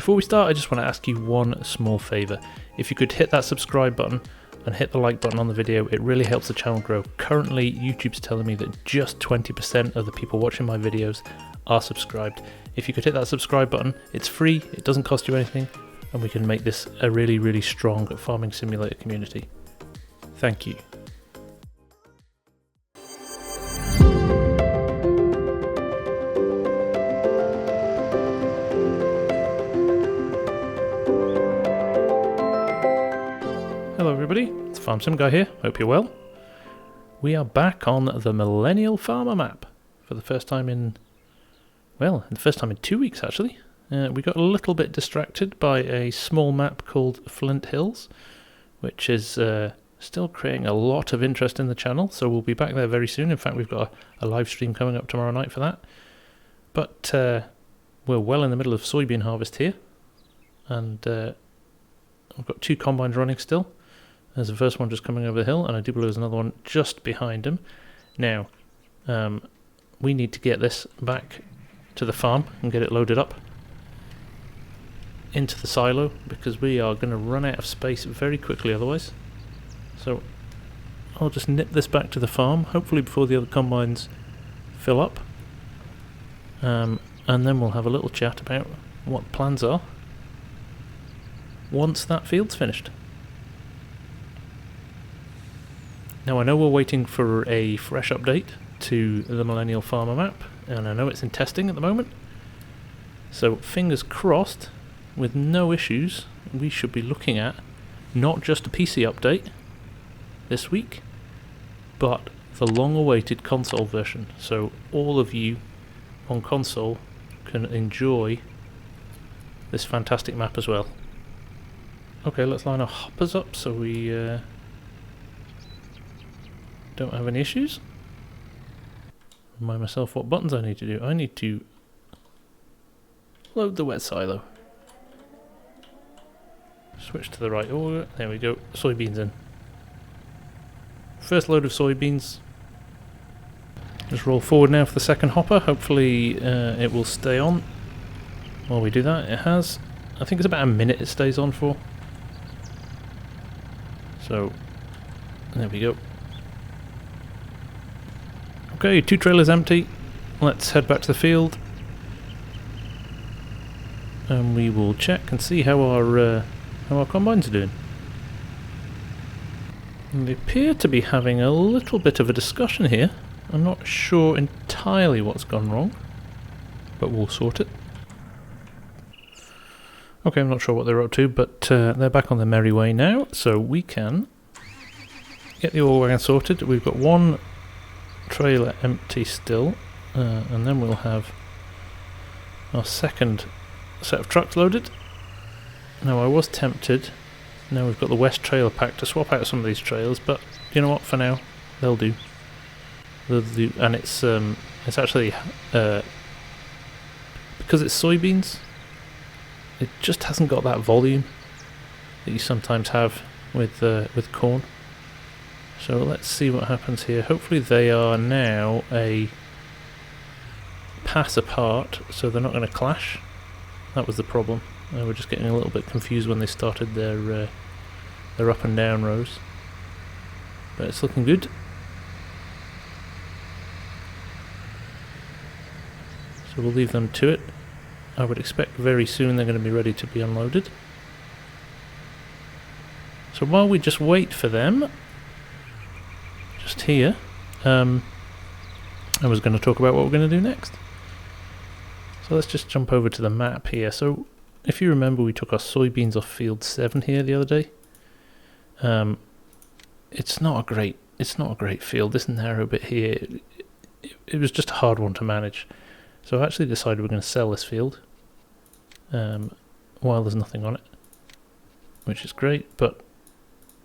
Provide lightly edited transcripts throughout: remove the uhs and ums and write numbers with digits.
Before we start, I just want to ask you one small favour. If you could hit that subscribe button and hit the like button on the video, it really helps the channel grow. Currently, YouTube's telling me that just 20% of the people watching my videos are subscribed. If you could hit that subscribe button, it's free, it doesn't cost you anything, and we can make this a really, really strong farming simulator community. Thank you. Hello everybody, it's Farmsim guy here, hope you're well. We are back on the Millennial Farmer map for the first time in, well, the first time in 2 weeks actually. We got a little bit distracted by a small map called Flint Hills, which is still creating a lot of interest in the channel, so we'll be back there very soon. In fact, we've got a live stream coming up tomorrow night for that. But we're well in the middle of soybean harvest here, and I've got 2 combines running still. There's the first one just coming over the hill, and I do believe there's another one just behind him. Now, we need to get this back to the farm and get it loaded up into the silo, because we are going to run out of space very quickly otherwise. So I'll just nip this back to the farm, hopefully before the other combines fill up, and then we'll have a little chat about what plans are once that field's finished. Now I know we're waiting for a fresh update to the Millennial Farmer map, and I know it's in testing at the moment, so fingers crossed, with no issues, we should be looking at not just a PC update this week, but the long-awaited console version, so all of you on console can enjoy this fantastic map as well. Okay, let's line our hoppers up so we don't have any issues. Remind myself what buttons I need to do. I need to load the wet silo. Switch to the right order. There we go. Soybeans in. First load of soybeans. Just roll forward now for the second hopper. Hopefully it will stay on while we do that. It has. I think it's about a minute it stays on for. So, there we go. Okay, 2 trailers empty. Let's head back to the field, and we will check and see how our combines are doing. And they appear to be having a little bit of a discussion here. I'm not sure entirely what's gone wrong, but we'll sort it. Okay, I'm not sure what they're up to, but they're back on their merry way now, so we can get the oil wagon sorted. We've got 1 trailer empty still, and then we'll have our second set of trucks loaded. Now I was tempted, now we've got the west trailer pack, to swap out some of these trailers, but you know what, for now they'll do. And it's actually because it's soybeans, it just hasn't got that volume that you sometimes have with corn. So let's see what happens here. Hopefully they are now a pass apart, so they're not going to clash. That was the problem. We're just getting a little bit confused when they started their up and down rows. But it's looking good. So we'll leave them to it. I would expect very soon they're going to be ready to be unloaded. So while we just wait for them, just here, I was going to talk about what we're going to do next. So let's just jump over to the map here. So if you remember, we took our soybeans off field 7 here the other day. It's not a great field. This narrow bit here, it was just a hard one to manage. So I've actually decided we're going to sell this field while there's nothing on it, which is great. But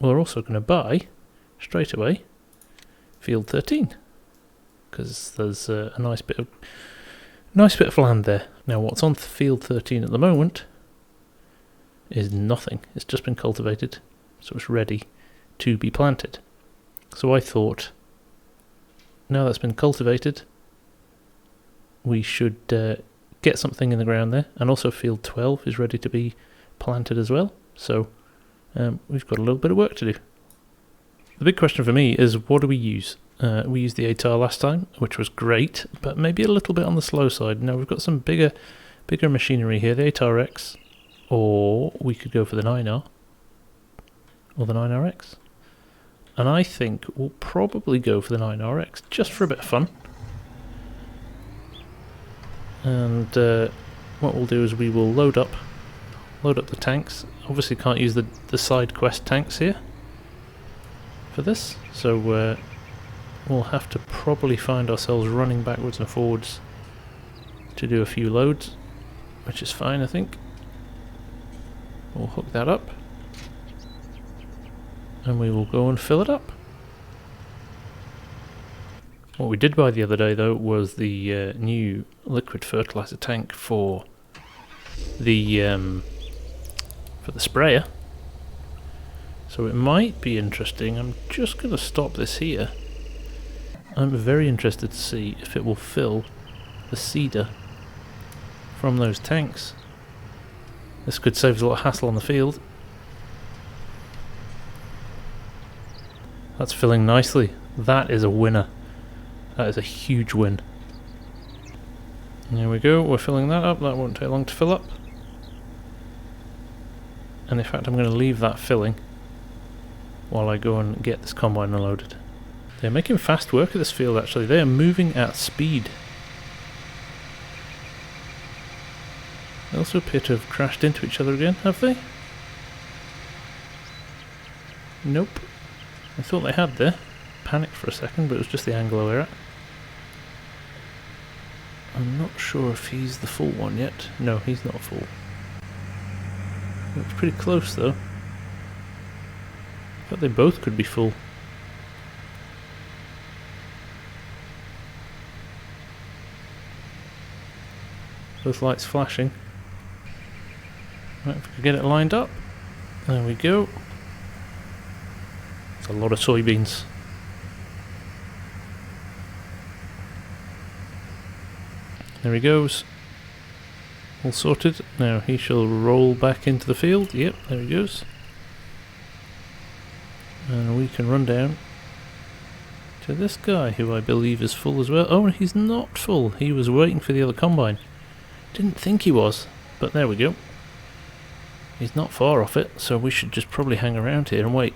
we're also going to buy straight away field 13, because there's a nice bit of land there. Now what's on field 13 at the moment is nothing. It's just been cultivated, so it's ready to be planted. So I thought, now that's been cultivated, we should get something in the ground there. And also field 12 is ready to be planted as well. So we've got a little bit of work to do. The big question for me is, what do we use? We used the ATAR last time, which was great, but maybe a little bit on the slow side. Now we've got some bigger machinery here, the ATAR X, or we could go for the 9R, or the 9RX. And I think we'll probably go for the 9RX, just for a bit of fun. And what we'll do is we will load up the tanks. Obviously can't use the side quest tanks here for this, so we'll have to probably find ourselves running backwards and forwards to do a few loads, which is fine, I think. We'll hook that up and we will go and fill it up. What we did buy the other day though was the new liquid fertilizer tank for the sprayer, so it might be interesting. I'm just going to stop this here. I'm very interested to see if it will fill the seeder from those tanks. This could save us a lot of hassle on the field. That's filling nicely. That is a winner. That is a huge win. There we go, we're filling that up. That won't take long to fill up. And in fact I'm going to leave that filling while I go and get this combine unloaded. They're making fast work of this field actually. They are moving at speed. They also appear to have crashed into each other again, have they? Nope. I thought they had there. Panicked for a second, but it was just the angle we're at. I'm not sure if he's the full one yet. No, he's not full. Looks pretty close though. But they both could be full. Both lights flashing. Right, if we could get it lined up. There we go. It's a lot of soybeans. There he goes. All sorted. Now he shall roll back into the field. Yep, there he goes. And we can run down to this guy, who I believe is full as well. Oh, he's not full. He was waiting for the other combine. Didn't think he was, but there we go. He's not far off it, so we should just probably hang around here and wait.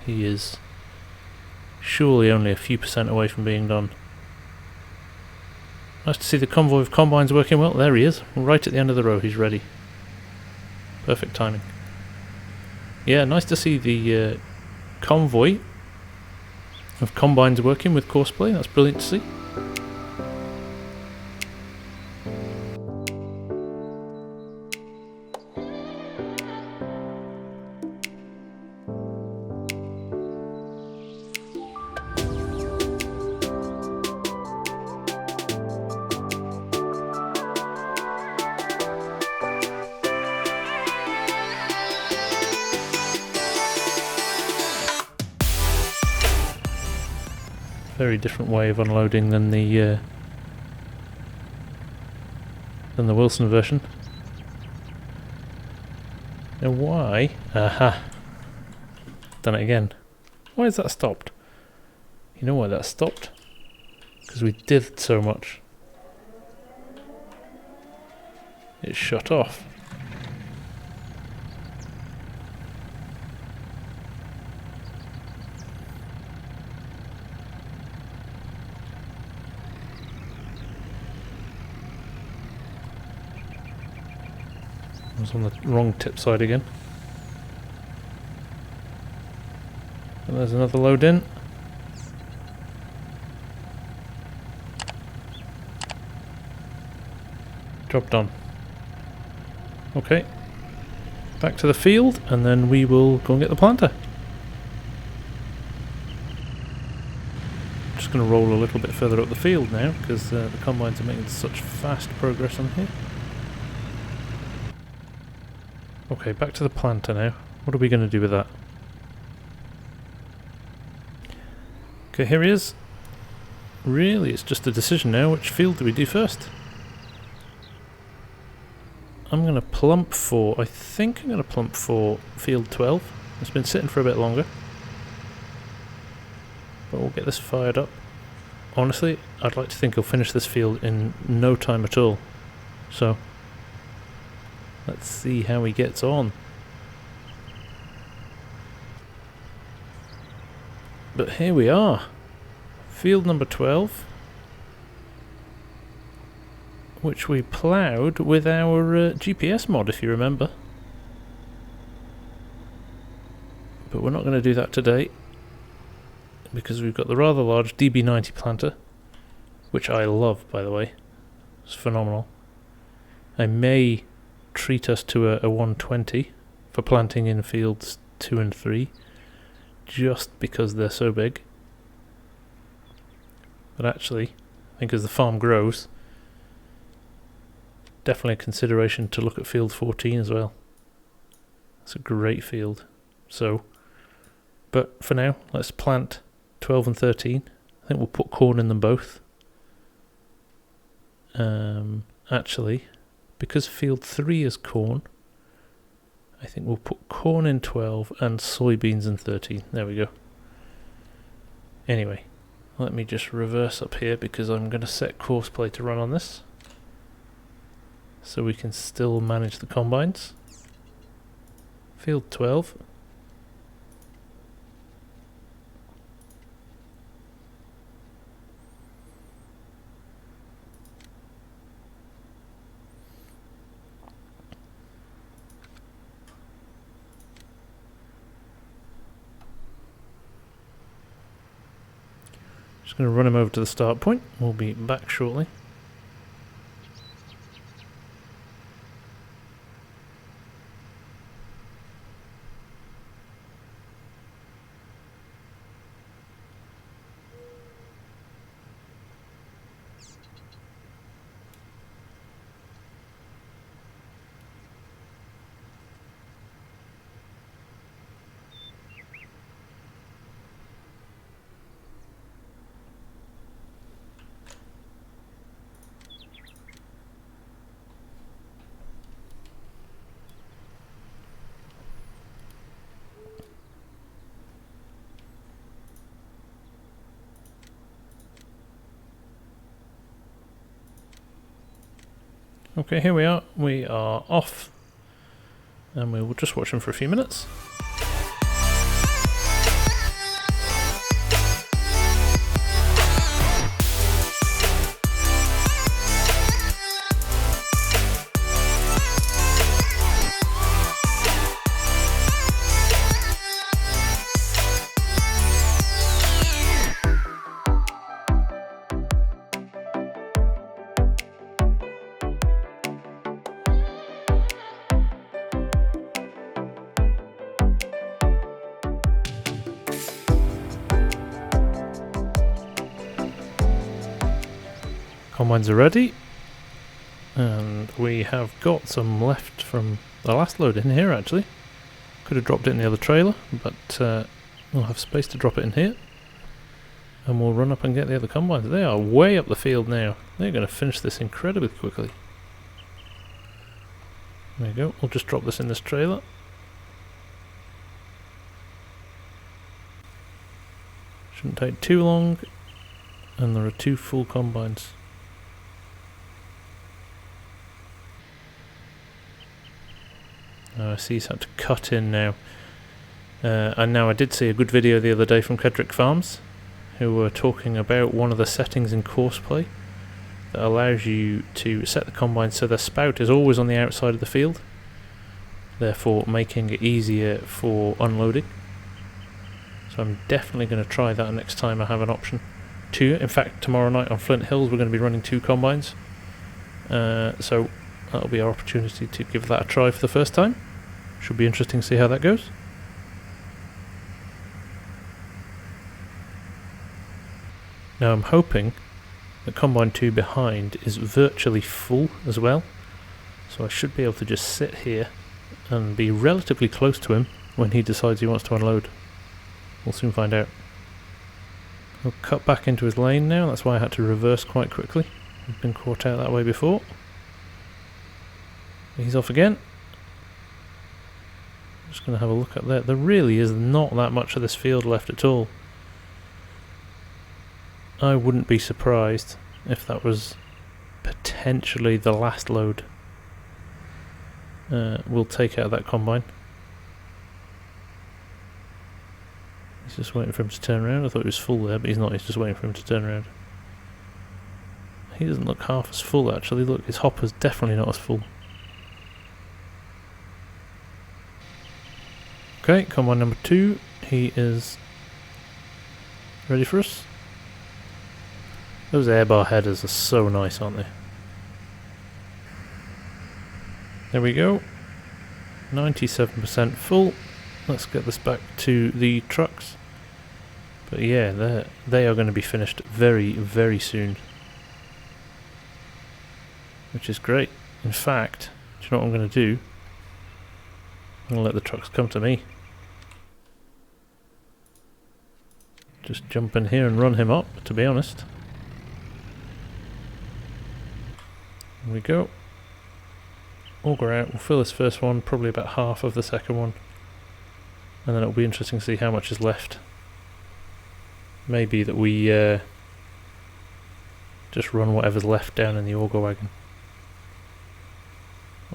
He is surely only a few % away from being done. Nice to see the convoy of combines working well. There he is, right at the end of the row. He's ready. Perfect timing. Yeah, nice to see the convoy of combines working with Courseplay. That's brilliant to see. Very different way of unloading than the Wilson version. Now why? Aha! Done it again. Why is that stopped? You know why that stopped? Because we dithered so much. It shut off. I was on the wrong tip side again. And there's another load in. Job done. Okay. Back to the field and then we will go and get the planter. Just going to roll a little bit further up the field now because the combines are making such fast progress on here. Okay, back to the planter now. What are we going to do with that? Okay, here he is. really it's just a decision now, which field do we do first? I'm going to plump for, I think I'm going to plump for field 12. It's been sitting for a bit longer. But we'll get this fired up. Honestly, I'd like to think he'll finish this field in no time at all. So, let's see how he gets on. But here we are. Field number 12. Which we ploughed with our GPS mod, if you remember. But we're not going to do that today, because we've got the rather large DB90 planter, which I love, by the way. It's phenomenal. I may treat us to a 120 for planting in fields 2 and 3, just because they're so big. But actually, I think as the farm grows, definitely a consideration to look at field 14 as well. It's a great field. So, but for now, let's plant 12 and 13. I think we'll put corn in them both. Actually, because field 3 is corn, I think we'll put corn in 12 and soybeans in 13. There we go. Anyway, let me just reverse up here because I'm going to set courseplay to run on this, so we can still manage the combines. Field 12. Just going to run him over to the start point. We'll be back shortly. Okay, here we are off, and we will just watch them for a few minutes. Combines are ready, and we have got some left from the last load in here actually. Could have dropped it in the other trailer, but we'll have space to drop it in here, and we'll run up and get the other combines. They are way up the field now. They're going to finish this incredibly quickly. There you go, we'll just drop this in this trailer. Shouldn't take too long, and there are 2 full combines. I see he's had to cut in now. And now I did see a good video the other day from Kedrick Farms, who were talking about one of the settings in Courseplay that allows you to set the combine so the spout is always on the outside of the field, therefore making it easier for unloading. So I'm definitely going to try that next time I have an option. 2, in fact tomorrow night on Flint Hills we're going to be running 2 combines. So that'll be our opportunity to give that a try for the first time. Should be interesting to see how that goes. Now I'm hoping that Combine 2 behind is virtually full as well, so I should be able to just sit here and be relatively close to him when he decides he wants to unload. We'll soon find out. He'll cut back into his lane now, that's why I had to reverse quite quickly. I've been caught out that way before. He's off again. Just going to have a look at that. There really is not that much of this field left at all. I wouldn't be surprised if that was potentially the last load we'll take out of that combine. He's just waiting for him to turn around. I thought he was full there, but he's not. He's just waiting for him to turn around. He doesn't look half as full actually. Look, his hopper's definitely not as full. Okay, combine number 2. He is ready for us. Those air bar headers are so nice, aren't they? There we go. 97% full. Let's get this back to the trucks. But yeah, they are going to be finished very, very soon. Which is great. In fact, do you know what I'm going to do? I'm going to let the trucks come to me. Just jump in here and run him up, to be honest. There we go. Auger out, we'll fill this first one, probably about half of the second one. And then it'll be interesting to see how much is left. Maybe that we just run whatever's left down in the auger wagon.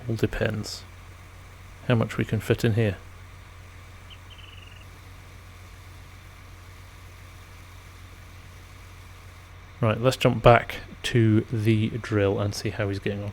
All depends how much we can fit in here. Right, let's jump back to the drill and see how he's getting on.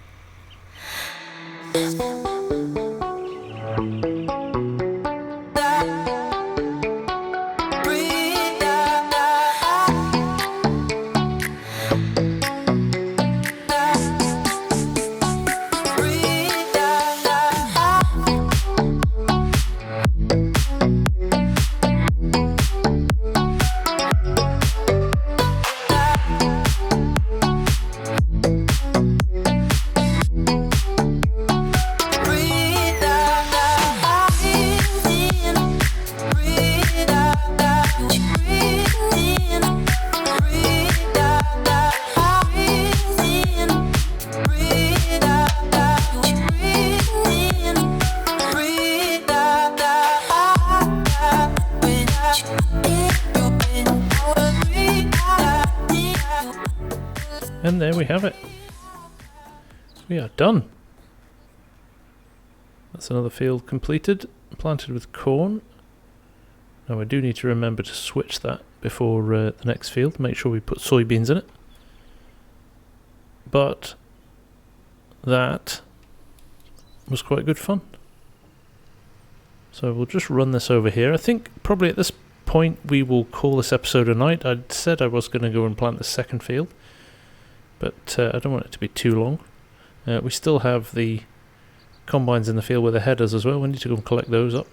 And there we have it. We are done. That's another field completed, planted with corn. Now I do need to remember to switch that before the next field, make sure we put soybeans in it. But that was quite good fun. So we'll just run this over here. I think probably at this point we will call this episode a night. I said I was going to go and plant the second field, but I don't want it to be too long. We still have the combines in the field with the headers as well. We need to go and collect those up.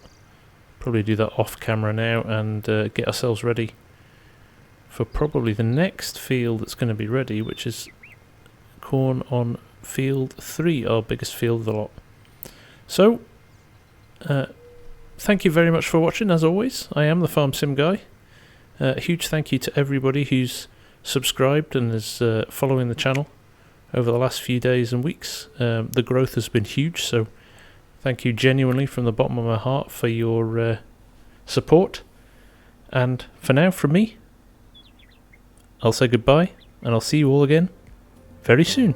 Probably do that off camera now and get ourselves ready for probably the next field that's going to be ready, which is corn on field 3, our biggest field of the lot. So thank you very much for watching. As always, I am the Farmsim guy. A huge thank you to everybody who's subscribed and is following the channel over the last few days and weeks. The growth has been huge, so thank you genuinely from the bottom of my heart for your support. And for now, from me, I'll say goodbye, and I'll see you all again very soon.